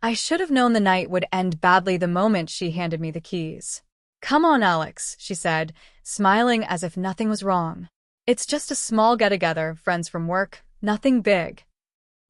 I should have known the night would end badly the moment she handed me the keys. "Come on, Alex," she said, smiling as if nothing was wrong. "It's just a small get-together, friends from work, nothing big."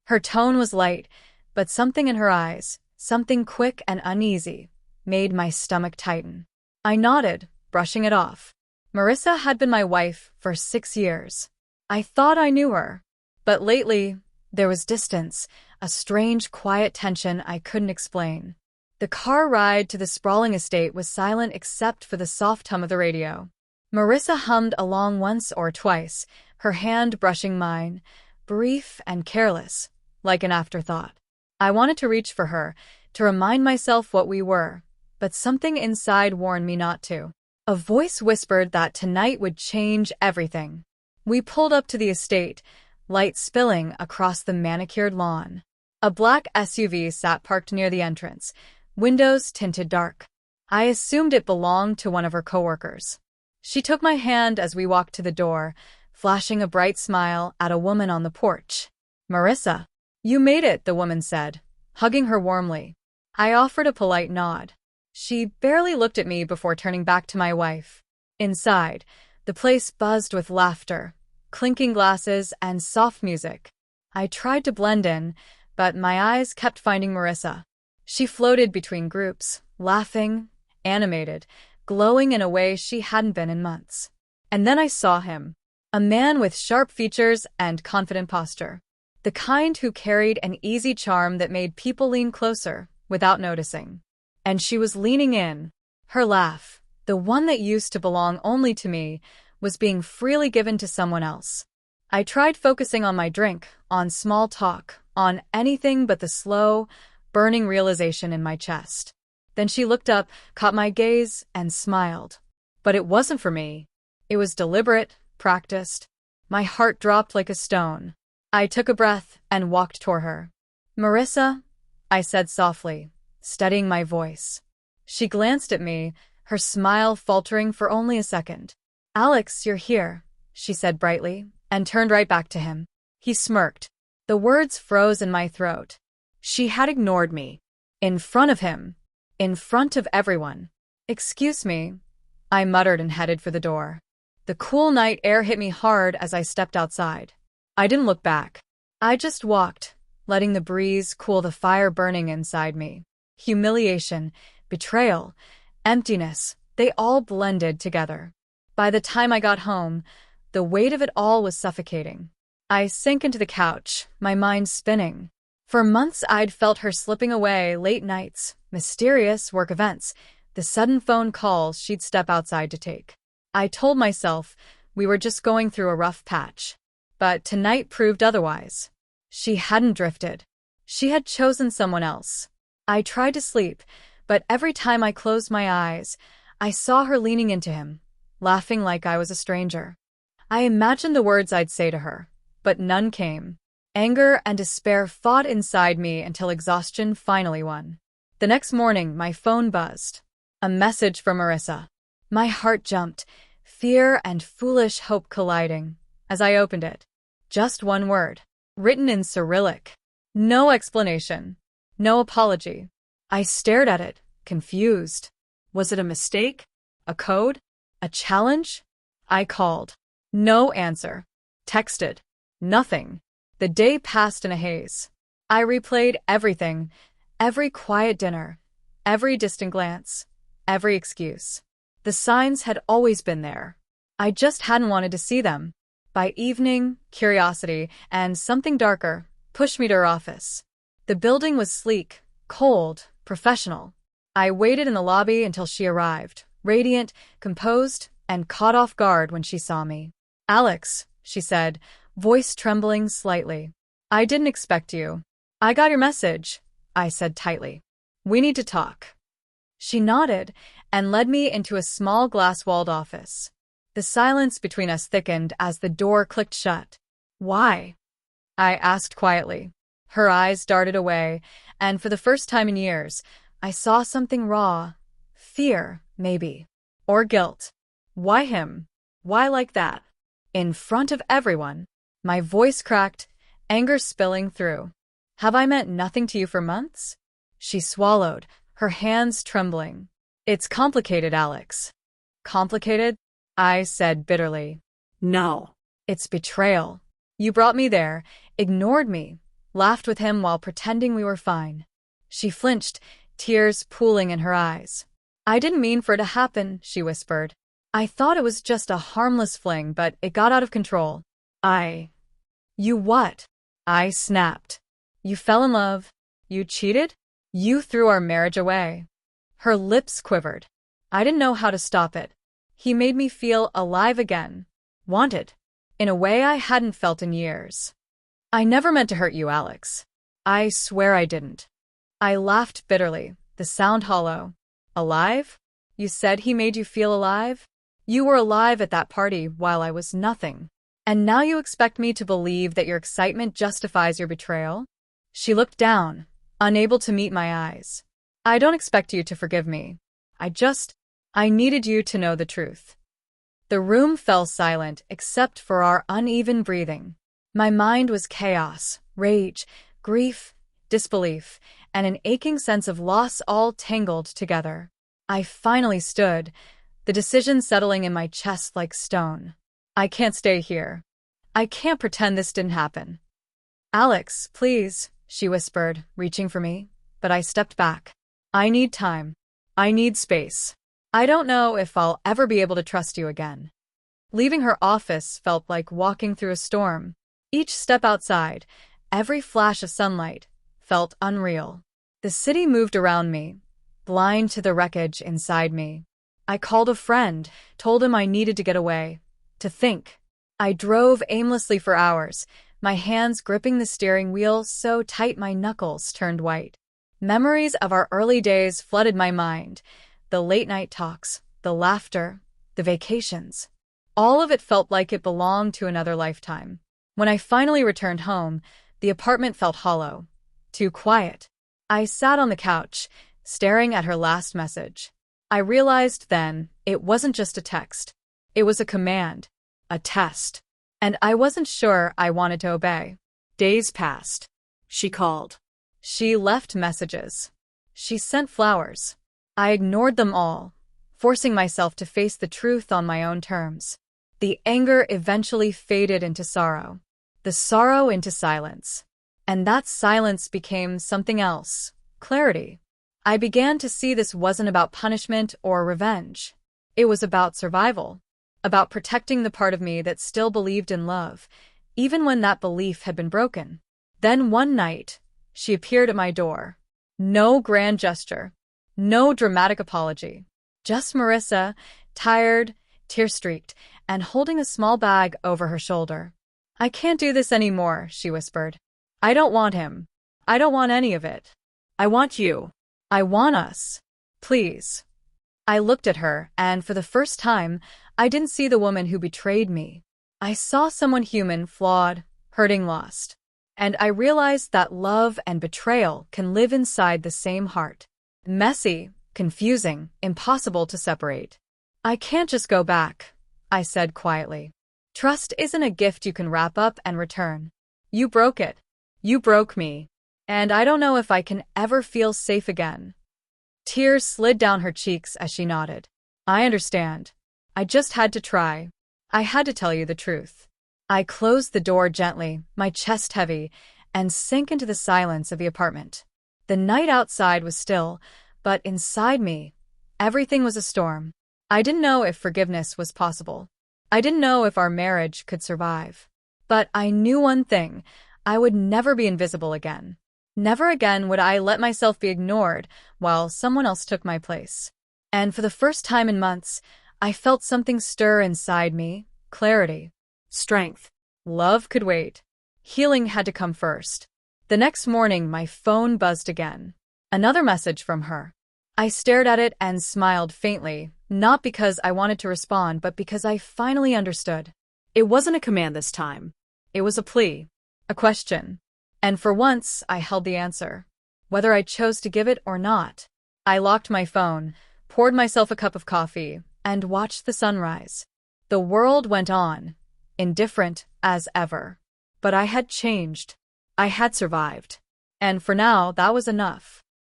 Her tone was light, but something in her eyes, something quick and uneasy, made my stomach tighten. I nodded, brushing it off. Marissa had been my wife for 6 years. I thought I knew her. But lately, there was distance, a strange, quiet tension I couldn't explain. The car ride to the sprawling estate was silent except for the soft hum of the radio. Marissa hummed along once or twice, her hand brushing mine, brief and careless, like an afterthought. I wanted to reach for her, to remind myself what we were, but something inside warned me not to. A voice whispered that tonight would change everything. We pulled up to the estate, light spilling across the manicured lawn. A black SUV sat parked near the entrance, windows tinted dark. I assumed it belonged to one of her coworkers. She took my hand as we walked to the door, flashing a bright smile at a woman on the porch. "Marissa, you made it," the woman said, hugging her warmly. I offered a polite nod. She barely looked at me before turning back to my wife. Inside, the place buzzed with laughter, clinking glasses, and soft music. I tried to blend in, but my eyes kept finding Marissa. She floated between groups, laughing, animated, glowing in a way she hadn't been in months. And then I saw him, a man with sharp features and confident posture, the kind who carried an easy charm that made people lean closer without noticing. And she was leaning in. Her laugh, the one that used to belong only to me, was being freely given to someone else. I tried focusing on my drink, on small talk, on anything but the slow, burning realization in my chest. Then she looked up, caught my gaze, and smiled. But it wasn't for me. It was deliberate, practiced. My heart dropped like a stone. I took a breath and walked toward her. "Marissa," I said softly, steadying my voice. She glanced at me, her smile faltering for only a second. "Alex, you're here," she said brightly, and turned right back to him. He smirked. The words froze in my throat. She had ignored me. In front of him. In front of everyone. "Excuse me," I muttered and headed for the door. The cool night air hit me hard as I stepped outside. I didn't look back. I just walked, letting the breeze cool the fire burning inside me. Humiliation, betrayal, emptiness, they all blended together. By the time I got home, the weight of it all was suffocating. I sank into the couch, my mind spinning. For months I'd felt her slipping away, late nights, mysterious work events, the sudden phone calls she'd step outside to take. I told myself we were just going through a rough patch. But tonight proved otherwise. She hadn't drifted. She had chosen someone else. I tried to sleep, but every time I closed my eyes, I saw her leaning into him, laughing like I was a stranger. I imagined the words I'd say to her, but none came. Anger and despair fought inside me until exhaustion finally won. The next morning, my phone buzzed. A message from Marissa. My heart jumped, fear and foolish hope colliding, as I opened it. Just one word, written in Cyrillic. No explanation. No apology. I stared at it, confused. Was it a mistake? A code? A challenge? I called. No answer. Texted. Nothing. The day passed in a haze. I replayed everything, every quiet dinner, every distant glance, every excuse. The signs had always been there. I just hadn't wanted to see them. By evening, curiosity, and something darker, pushed me to her office. The building was sleek, cold, professional. I waited in the lobby until she arrived, radiant, composed, and caught off guard when she saw me. "Alex," she said, voice trembling slightly. "I didn't expect you." "I got your message," I said tightly. "We need to talk." She nodded and led me into a small glass-walled office. The silence between us thickened as the door clicked shut. "Why?" I asked quietly. Her eyes darted away, and for the first time in years, I saw something raw. Fear, maybe. Or guilt. "Why him? Why like that? In front of everyone?" My voice cracked, anger spilling through. "Have I meant nothing to you for months?" She swallowed, her hands trembling. It's complicated, Alex. Complicated? I said bitterly. No. It's betrayal. You brought me there, ignored me, laughed with him while pretending we were fine. She flinched, tears pooling in her eyes. I didn't mean for it to happen, she whispered. I thought it was just a harmless fling, but it got out of control. You what? I snapped. You fell in love. You cheated? You threw our marriage away. Her lips quivered. I didn't know how to stop it. He made me feel alive again. Wanted. In a way I hadn't felt in years. I never meant to hurt you, Alex. I swear I didn't. I laughed bitterly, the sound hollow. Alive? You said he made you feel alive? You were alive at that party while I was nothing. And now you expect me to believe that your excitement justifies your betrayal? She looked down, unable to meet my eyes. I don't expect you to forgive me. I needed you to know the truth. The room fell silent except for our uneven breathing. My mind was chaos, rage, grief, disbelief, and an aching sense of loss all tangled together. I finally stood, the decision settling in my chest like stone. I can't stay here. I can't pretend this didn't happen. Alex, please, she whispered, reaching for me, but I stepped back. I need time. I need space. I don't know if I'll ever be able to trust you again. Leaving her office felt like walking through a storm. Each step outside, every flash of sunlight, felt unreal. The city moved around me, blind to the wreckage inside me. I called a friend, told him I needed to get away, to think. I drove aimlessly for hours, my hands gripping the steering wheel so tight my knuckles turned white. Memories of our early days flooded my mind. The late-night talks, the laughter, the vacations. All of it felt like it belonged to another lifetime. When I finally returned home, the apartment felt hollow, too quiet. I sat on the couch, staring at her last message. I realized then it wasn't just a text. It was a command, a test. And I wasn't sure I wanted to obey. Days passed. She called. She left messages. She sent flowers. I ignored them all, forcing myself to face the truth on my own terms. The anger eventually faded into sorrow. The sorrow into silence. And that silence became something else. Clarity. I began to see this wasn't about punishment or revenge. It was about survival. About protecting the part of me that still believed in love, even when that belief had been broken. Then one night, she appeared at my door. No grand gesture. No dramatic apology. Just Marissa, tired, tear-streaked, and holding a small bag over her shoulder. I can't do this anymore, she whispered. I don't want him. I don't want any of it. I want you. I want us. Please. I looked at her, and for the first time, I didn't see the woman who betrayed me. I saw someone human, flawed, hurting, lost. And I realized that love and betrayal can live inside the same heart. Messy, confusing, impossible to separate. I can't just go back, I said quietly. Trust isn't a gift you can wrap up and return. You broke it. You broke me. And I don't know if I can ever feel safe again. Tears slid down her cheeks as she nodded. I understand. I just had to try. I had to tell you the truth. I closed the door gently, my chest heavy, and sank into the silence of the apartment. The night outside was still, but inside me, everything was a storm. I didn't know if forgiveness was possible. I didn't know if our marriage could survive. But I knew one thing, I would never be invisible again. Never again would I let myself be ignored while someone else took my place. And for the first time in months, I felt something stir inside me, clarity, strength. Love could wait. Healing had to come first. The next morning, my phone buzzed again. Another message from her. I stared at it and smiled faintly, not because I wanted to respond, but because I finally understood. It wasn't a command this time. It was a plea, a question. And for once, I held the answer, whether I chose to give it or not. I locked my phone, poured myself a cup of coffee, and watched the sunrise. The world went on, indifferent as ever. But I had changed. I had survived. And for now, that was enough.